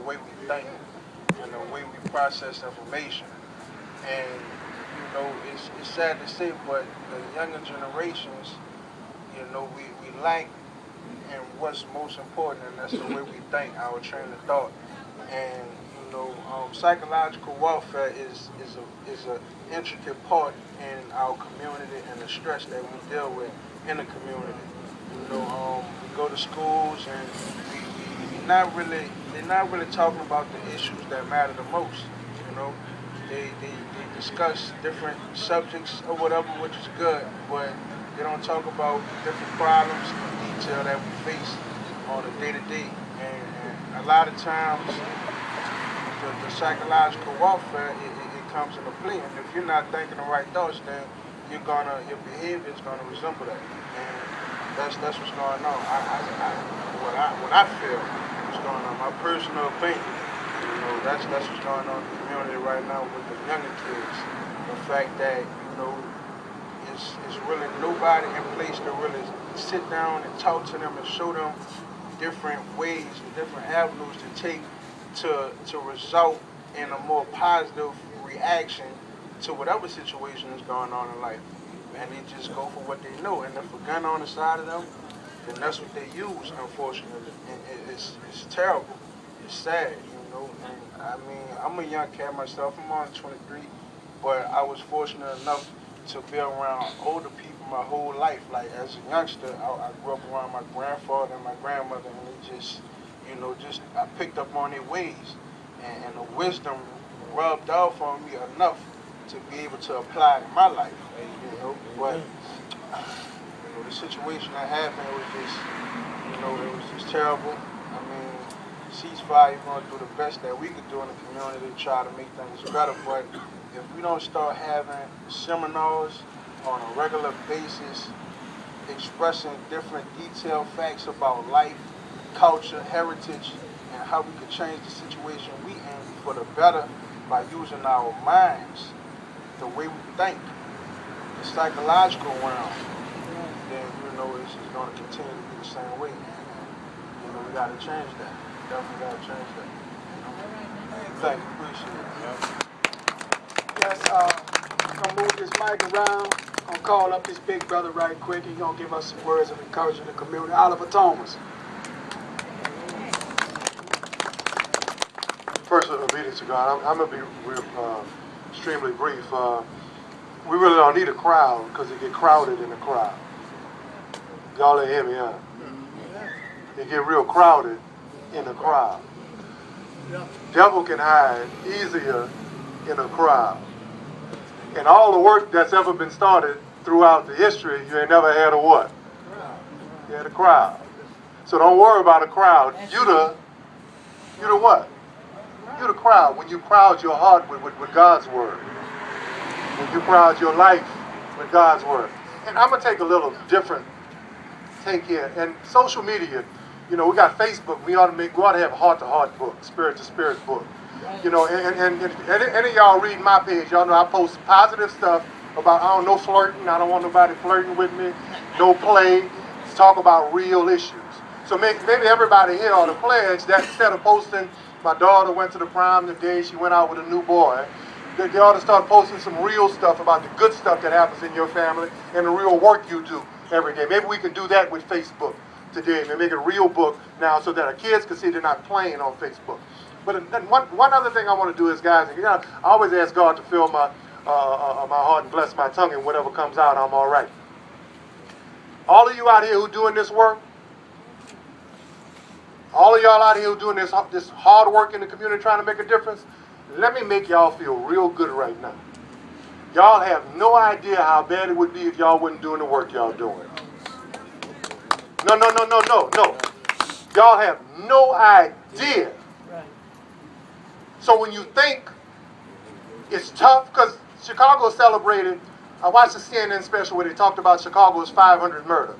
way we think and the way we process information. And it's sad to say, but the younger generations, we lack in what's most important, and that's the way we think, our train of thought. And psychological warfare is a intricate part in our community and the stress that we deal with in the community. We go to schools and they're not really talking about the issues that matter the most. They discuss different subjects or whatever, which is good, but they don't talk about different problems in detail that we face on a day-to-day. And a lot of times, the psychological warfare, it comes into play. And if you're not thinking the right thoughts, then your behavior is gonna resemble that. And that's what's going on. What I feel what's going on, my personal opinion. That's what's going on in the community right now with the younger kids. The fact that it's really nobody in place to really sit down and talk to them and show them different ways and different avenues to take to result in a more positive reaction to whatever situation is going on in life. And they just go for what they know. And if a gun on the side of them, then that's what they use, unfortunately. And it's terrible. It's sad, And I mean, I'm a young cat myself. I'm only 23, but I was fortunate enough to be around older people my whole life. Like as a youngster, I grew up around my grandfather and my grandmother, and they just I picked up on their ways, and the wisdom rubbed off on me enough to be able to apply it in my life. But the situation that happened was just, it was just terrible. I mean, CeaseFire is going to do the best that we could do in the community to try to make things better. But if we don't start having seminars on a regular basis, expressing different detailed facts about life, culture, heritage, and how we could change the situation we in for the better by using our minds, the way we think, the psychological realm, then it's just going to continue to be the same way. And we got to change that. Definitely got to change that. Thank you. Appreciate it. Yes, I'm going to move this mic around. I'm going to call up this big brother right quick. He's going to give us some words of encouragement to the community. Oliver Thomas. First, obedience to God. I'm going to be extremely brief. We really don't need a crowd because it get crowded in the crowd. Y'all ain't hear me, huh? It get real crowded in the crowd. Devil can hide easier in a crowd. And all the work that's ever been started throughout the history, you ain't never had a what? You had a crowd. So don't worry about a crowd. You the what? You the crowd. When you crowd your heart with God's word. When you crowd your life with God's word. And I'm going to take a little different take here. And social media, we got Facebook. We ought to have a heart-to-heart book, spirit-to-spirit book. And any of y'all read my page, y'all know I post positive stuff about, no flirting. I don't want nobody flirting with me. No play. Let's talk about real issues. So maybe everybody here ought to pledge that instead of posting, my daughter went to the prom today, she went out with a new boy, they ought to start posting some real stuff about the good stuff that happens in your family and the real work you do every day. Maybe we can do that with Facebook today and make it a real book now so that our kids can see they're not playing on Facebook. But one other thing I want to do is, guys, I always ask God to fill my heart and bless my tongue, and whatever comes out, I'm all right. All of you out here who doing this work, all of y'all out here who doing this hard work in the community trying to make a difference, let me make y'all feel real good right now. Y'all have no idea how bad it would be if y'all wasn't doing the work y'all doing. No. Y'all have no idea. So when you think it's tough, because Chicago celebrated, I watched the CNN special where they talked about Chicago's 500 murder.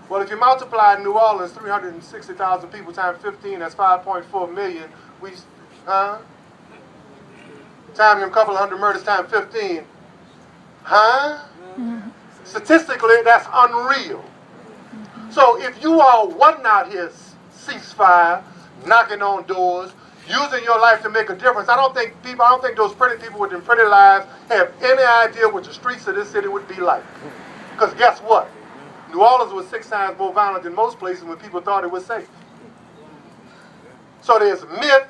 Well, if you multiply New Orleans, 360,000 people times 15, that's 5.4 million. Time them couple of hundred murders times 15. Statistically, that's unreal. So if you all wasn't out here ceasefire, knocking on doors, using your life to make a difference. I don't think those pretty people with them pretty lives have any idea what the streets of this city would be like. Because guess what? New Orleans was 6 times more violent than most places when people thought it was safe. So there's myth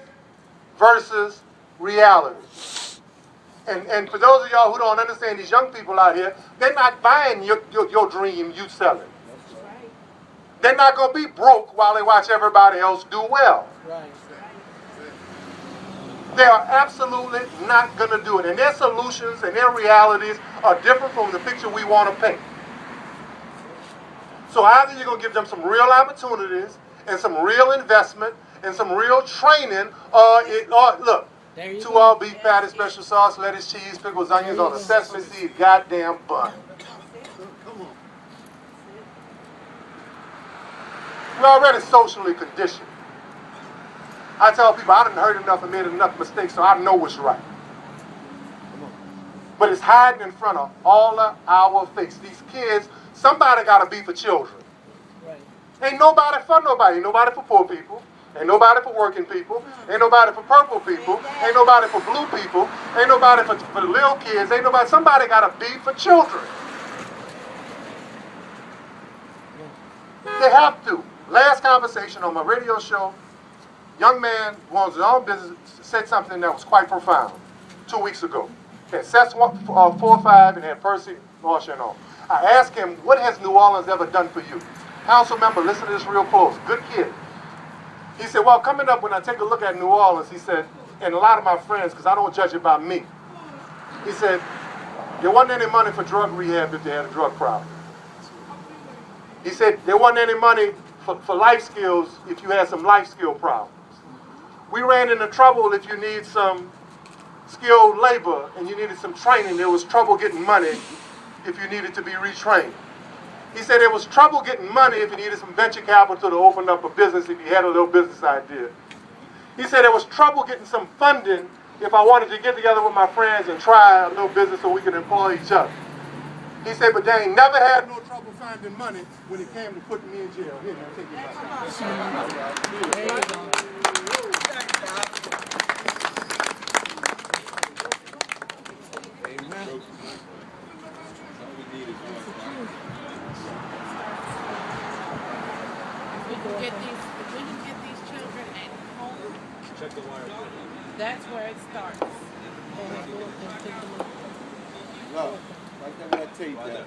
versus reality. And for those of y'all who don't understand, these young people out here, they're not buying your dream you selling. They're not going to be broke while they watch everybody else do well. They are absolutely not going to do it. And their solutions and their realities are different from the picture we want to paint. So either you're going to give them some real opportunities and some real investment and some real training, or look, 2 all beef patty, special sauce, lettuce, cheese, pickles, onions on a sesame seed goddamn bun. We're already socially conditioned. I tell people I done heard enough and made enough mistakes so I know what's right. But it's hiding in front of all of our face. These kids, somebody got to be for children. Ain't nobody for nobody. Ain't nobody for poor people. Ain't nobody for working people. Ain't nobody for purple people. Ain't nobody for blue people. Ain't nobody for the little kids. Ain't nobody. Somebody got to be for children. They have to. Last conversation on my radio show, young man who owns his own business said something that was quite profound 2 weeks ago. He had Cess 4 or 5 and had Percy Martian on. I asked him, what has New Orleans ever done for you? Council member, listen to this real close. Good kid. He said, well, coming up when I take a look at New Orleans, he said, and a lot of my friends, because I don't judge it by me, he said, there wasn't any money for drug rehab if they had a drug problem. He said, there wasn't any money for life skills if you had some life skill problems. We ran into trouble if you need some skilled labor and you needed some training. There was trouble getting money if you needed to be retrained. He said there was trouble getting money if you needed some venture capital to open up a business if you had a little business idea. He said there was trouble getting some funding if I wanted to get together with my friends and try a little business so we could employ each other. He said, but they ain't never had no trouble finding money when it came to putting me in jail. Here, man, take it back. Amen. If we can get these children at home, check the wire. That's where it starts. Look, right there where that tape at.